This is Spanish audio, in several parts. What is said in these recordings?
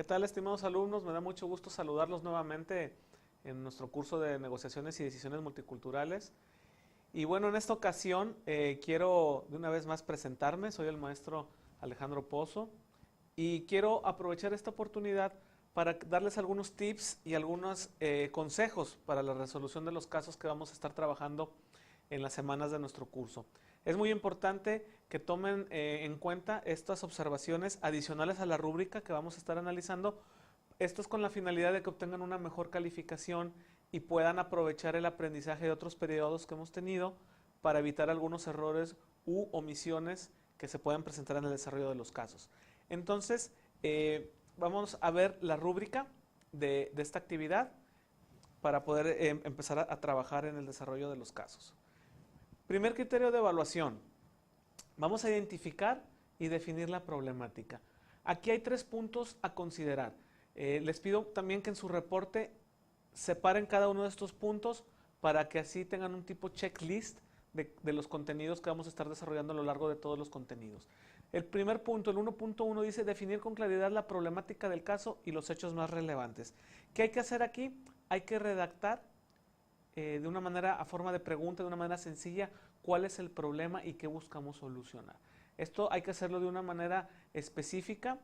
¿Qué tal, estimados alumnos? Me da mucho gusto saludarlos nuevamente en nuestro curso de negociaciones y decisiones multiculturales. Y bueno, en esta ocasión quiero de una vez más presentarme. Soy el maestro Alejandro Pozo y quiero aprovechar esta oportunidad para darles algunos tips y algunos consejos para la resolución de los casos que vamos a estar trabajando en las semanas de nuestro curso. Es muy importante que tomen en cuenta estas observaciones adicionales a la rúbrica que vamos a estar analizando. Esto es con la finalidad de que obtengan una mejor calificación y puedan aprovechar el aprendizaje de otros periodos que hemos tenido para evitar algunos errores u omisiones que se puedan presentar en el desarrollo de los casos. Entonces, vamos a ver la rúbrica de esta actividad para poder empezar a trabajar en el desarrollo de los casos. Primer criterio de evaluación. Vamos a identificar y definir la problemática. Aquí hay 3 puntos a considerar. Les pido también que en su reporte separen cada uno de estos puntos para que así tengan un tipo checklist de los contenidos que vamos a estar desarrollando a lo largo de todos los contenidos. El primer punto, el 1.1, dice definir con claridad la problemática del caso y los hechos más relevantes. ¿Qué hay que hacer aquí? Hay que redactar de una manera, a forma de pregunta, de una manera sencilla, cuál es el problema y qué buscamos solucionar. Esto hay que hacerlo de una manera específica,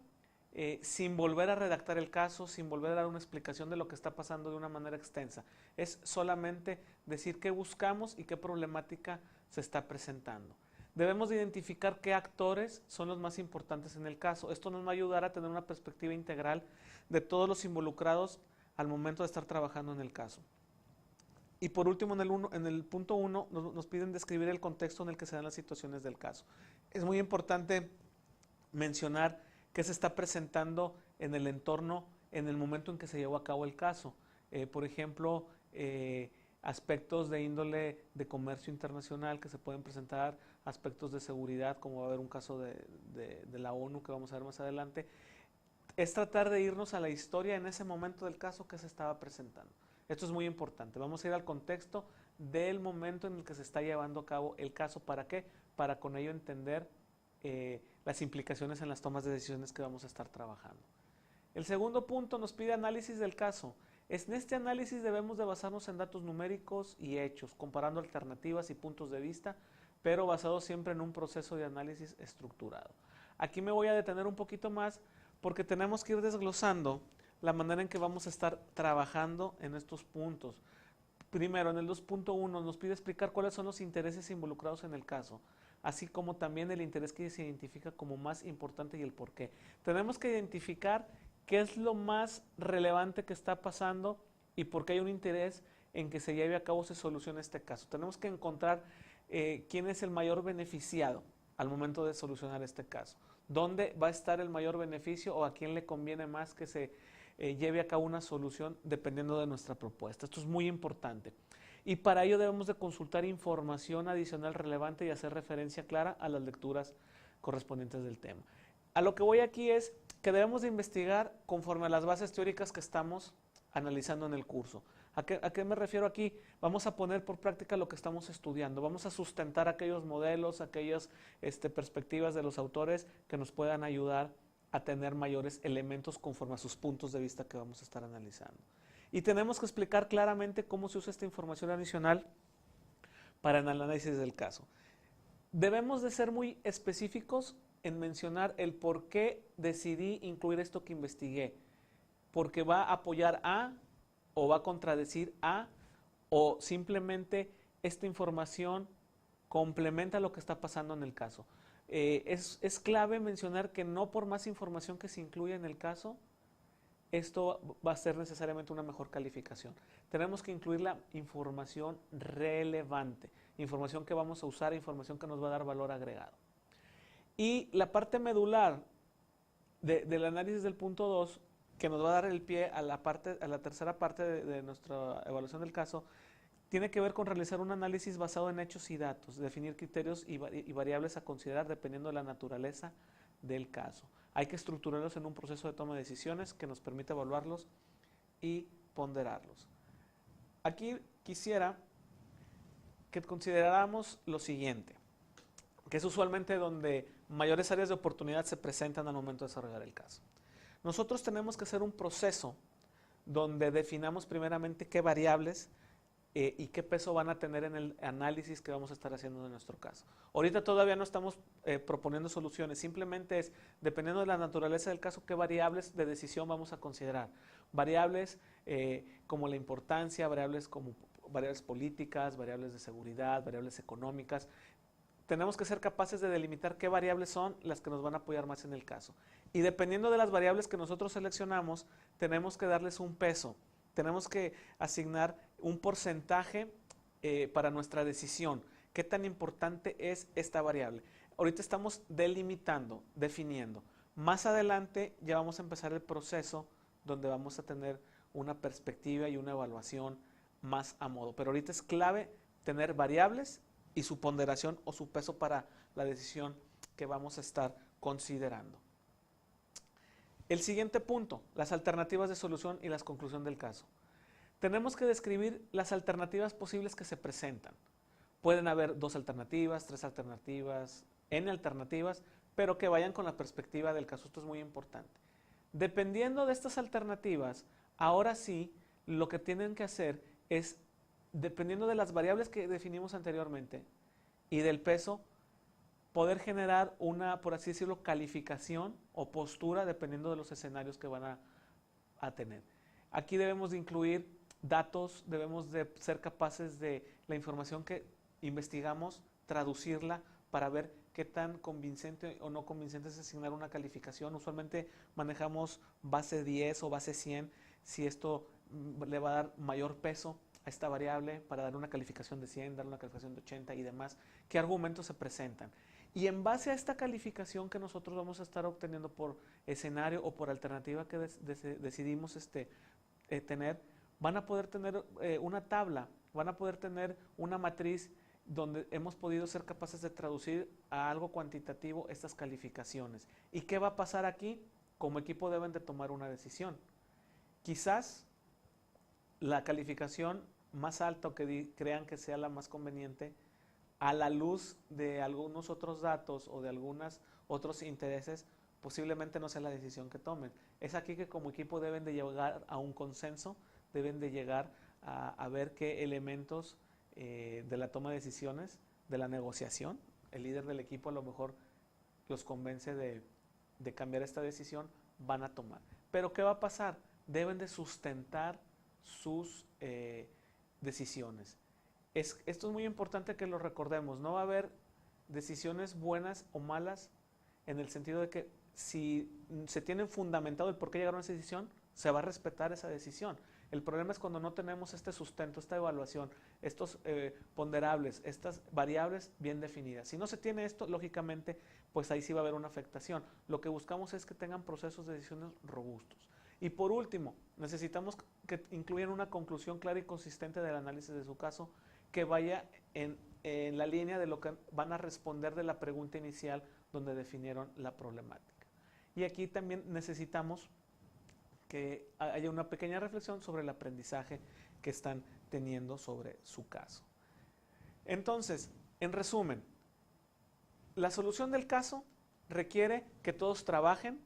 sin volver a redactar el caso, sin volver a dar una explicación de lo que está pasando de una manera extensa. Es solamente decir qué buscamos y qué problemática se está presentando. Debemos de identificar qué actores son los más importantes en el caso. Esto nos va a ayudar a tener una perspectiva integral de todos los involucrados al momento de estar trabajando en el caso. Y por último, en el punto 1 nos piden describir el contexto en el que se dan las situaciones del caso. Es muy importante mencionar qué se está presentando en el entorno en el momento en que se llevó a cabo el caso. Por ejemplo, aspectos de índole de comercio internacional que se pueden presentar, aspectos de seguridad, como va a haber un caso de la ONU que vamos a ver más adelante. Es tratar de irnos a la historia en ese momento del caso que se estaba presentando. Esto es muy importante. Vamos a ir al contexto del momento en el que se está llevando a cabo el caso. ¿Para qué? Para con ello entender las implicaciones en las tomas de decisiones que vamos a estar trabajando. El segundo punto nos pide análisis del caso. En este análisis debemos de basarnos en datos numéricos y hechos, comparando alternativas y puntos de vista, pero basado siempre en un proceso de análisis estructurado. Aquí me voy a detener un poquito más porque tenemos que ir desglosando la manera en que vamos a estar trabajando en estos puntos. Primero, en el 2.1 nos pide explicar cuáles son los intereses involucrados en el caso, así como también el interés que se identifica como más importante y el por qué. Tenemos que identificar qué es lo más relevante que está pasando y por qué hay un interés en que se lleve a cabo, se solucione este caso. Tenemos que encontrar quién es el mayor beneficiado al momento de solucionar este caso. ¿Dónde va a estar el mayor beneficio o a quién le conviene más que se lleve a cabo una solución dependiendo de nuestra propuesta? Esto es muy importante. Y para ello debemos de consultar información adicional relevante y hacer referencia clara a las lecturas correspondientes del tema. A lo que voy aquí es que debemos de investigar conforme a las bases teóricas que estamos analizando en el curso. ¿A qué me refiero aquí? Vamos a poner por práctica lo que estamos estudiando. Vamos a sustentar aquellos modelos, aquellas perspectivas de los autores que nos puedan ayudar a tener mayores elementos conforme a sus puntos de vista que vamos a estar analizando. Y tenemos que explicar claramente cómo se usa esta información adicional para el análisis del caso. Debemos de ser muy específicos en mencionar el por qué decidí incluir esto que investigué. Porque va a apoyar a, o va a contradecir a, o simplemente esta información complementa lo que está pasando en el caso. Es clave mencionar que no por más información que se incluya en el caso, esto va a ser necesariamente una mejor calificación. Tenemos que incluir la información relevante, información que vamos a usar, información que nos va a dar valor agregado. Y la parte medular del análisis del punto 2, que nos va a dar el pie a la tercera parte de nuestra evaluación del caso, tiene que ver con realizar un análisis basado en hechos y datos, definir criterios y variables a considerar dependiendo de la naturaleza del caso. Hay que estructurarlos en un proceso de toma de decisiones que nos permita evaluarlos y ponderarlos. Aquí quisiera que consideráramos lo siguiente, que es usualmente donde mayores áreas de oportunidad se presentan al momento de desarrollar el caso. Nosotros tenemos que hacer un proceso donde definamos primeramente qué variables y qué peso van a tener en el análisis que vamos a estar haciendo en nuestro caso. Ahorita todavía no estamos proponiendo soluciones, simplemente es, dependiendo de la naturaleza del caso, qué variables de decisión vamos a considerar. Variables como la importancia, variables como variables políticas, variables de seguridad, variables económicas. Tenemos que ser capaces de delimitar qué variables son las que nos van a apoyar más en el caso. Y dependiendo de las variables que nosotros seleccionamos, tenemos que darles un peso. Tenemos que asignar un porcentaje para nuestra decisión. ¿Qué tan importante es esta variable? Ahorita estamos delimitando, definiendo. Más adelante ya vamos a empezar el proceso donde vamos a tener una perspectiva y una evaluación más a modo. Pero ahorita es clave tener variables y su ponderación o su peso para la decisión que vamos a estar considerando. El siguiente punto, las alternativas de solución y la conclusión del caso. Tenemos que describir las alternativas posibles que se presentan. Pueden haber 2 alternativas, 3 alternativas, n alternativas, pero que vayan con la perspectiva del caso. Esto es muy importante. Dependiendo de estas alternativas, ahora sí, lo que tienen que hacer es, dependiendo de las variables que definimos anteriormente y del peso, poder generar una, por así decirlo, calificación o postura dependiendo de los escenarios que van a tener. Aquí debemos de incluir datos, debemos de ser capaces de la información que investigamos, traducirla para ver qué tan convincente o no convincente es asignar una calificación. Usualmente manejamos base 10 o base 100, si esto le va a dar mayor peso a esta variable para dar una calificación de 100, dar una calificación de 80 y demás. ¿Qué argumentos se presentan? Y en base a esta calificación que nosotros vamos a estar obteniendo por escenario o por alternativa que decidimos tener, van a poder tener una tabla, van a poder tener una matriz donde hemos podido ser capaces de traducir a algo cuantitativo estas calificaciones. ¿Y qué va a pasar aquí? Como equipo deben de tomar una decisión. Quizás la calificación más alta o que crean que sea la más conveniente, a la luz de algunos otros datos o de algunos otros intereses, posiblemente no sea la decisión que tomen. Es aquí que como equipo deben de llegar a un consenso, deben de llegar a ver qué elementos de la toma de decisiones, de la negociación, el líder del equipo a lo mejor los convence de cambiar esta decisión, van a tomar. Pero ¿qué va a pasar? Deben de sustentar sus decisiones. Esto es muy importante que lo recordemos. No va a haber decisiones buenas o malas en el sentido de que si se tiene fundamentado el por qué llegaron a esa decisión, se va a respetar esa decisión. El problema es cuando no tenemos este sustento, esta evaluación, estos ponderables, estas variables bien definidas. Si no se tiene esto, lógicamente, pues ahí sí va a haber una afectación. Lo que buscamos es que tengan procesos de decisiones robustos. Y por último, necesitamos que incluyan una conclusión clara y consistente del análisis de su caso que vaya en la línea de lo que van a responder de la pregunta inicial donde definieron la problemática. Y aquí también necesitamos que haya una pequeña reflexión sobre el aprendizaje que están teniendo sobre su caso. Entonces, en resumen, la solución del caso requiere que todos trabajen,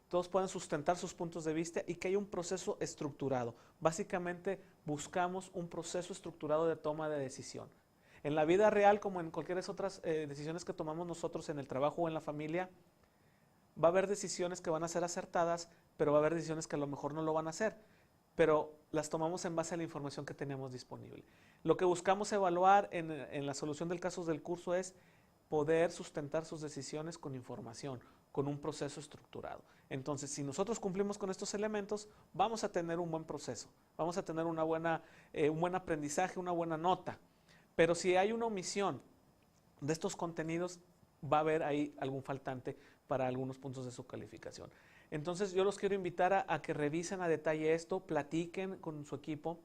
todos puedan sustentar sus puntos de vista y que haya un proceso estructurado. Básicamente buscamos un proceso estructurado de toma de decisión. En la vida real, como en cualquier otras decisiones que tomamos nosotros en el trabajo o en la familia, va a haber decisiones que van a ser acertadas, pero va a haber decisiones que a lo mejor no lo van a hacer, pero las tomamos en base a la información que tenemos disponible. Lo que buscamos evaluar en la solución del caso del curso es poder sustentar sus decisiones con información, con un proceso estructurado. Entonces, si nosotros cumplimos con estos elementos, vamos a tener un buen proceso, vamos a tener un buen aprendizaje, una buena nota. Pero si hay una omisión de estos contenidos, va a haber ahí algún faltante para algunos puntos de su calificación. Entonces, yo los quiero invitar a que revisen a detalle esto, platiquen con su equipo,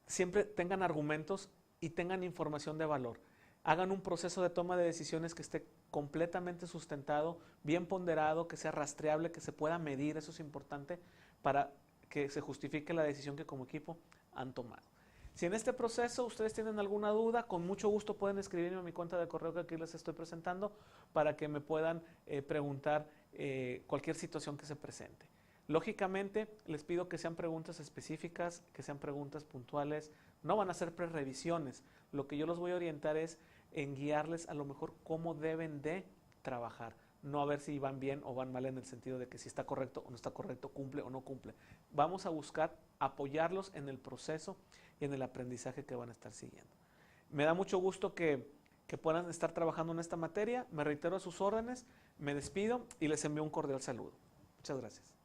siempre tengan argumentos y tengan información de valor. Hagan un proceso de toma de decisiones que esté completamente sustentado, bien ponderado, que sea rastreable, que se pueda medir, eso es importante para que se justifique la decisión que como equipo han tomado. Si en este proceso ustedes tienen alguna duda, con mucho gusto pueden escribirme a mi cuenta de correo que aquí les estoy presentando para que me puedan preguntar cualquier situación que se presente. Lógicamente, les pido que sean preguntas específicas, que sean preguntas puntuales. No van a ser pre-revisiones. Lo que yo los voy a orientar es en guiarles a lo mejor cómo deben de trabajar. No a ver si van bien o van mal en el sentido de que si está correcto o no está correcto, cumple o no cumple. Vamos a buscar apoyarlos en el proceso y en el aprendizaje que van a estar siguiendo. Me da mucho gusto que puedan estar trabajando en esta materia. Me reitero a sus órdenes, me despido y les envío un cordial saludo. Muchas gracias.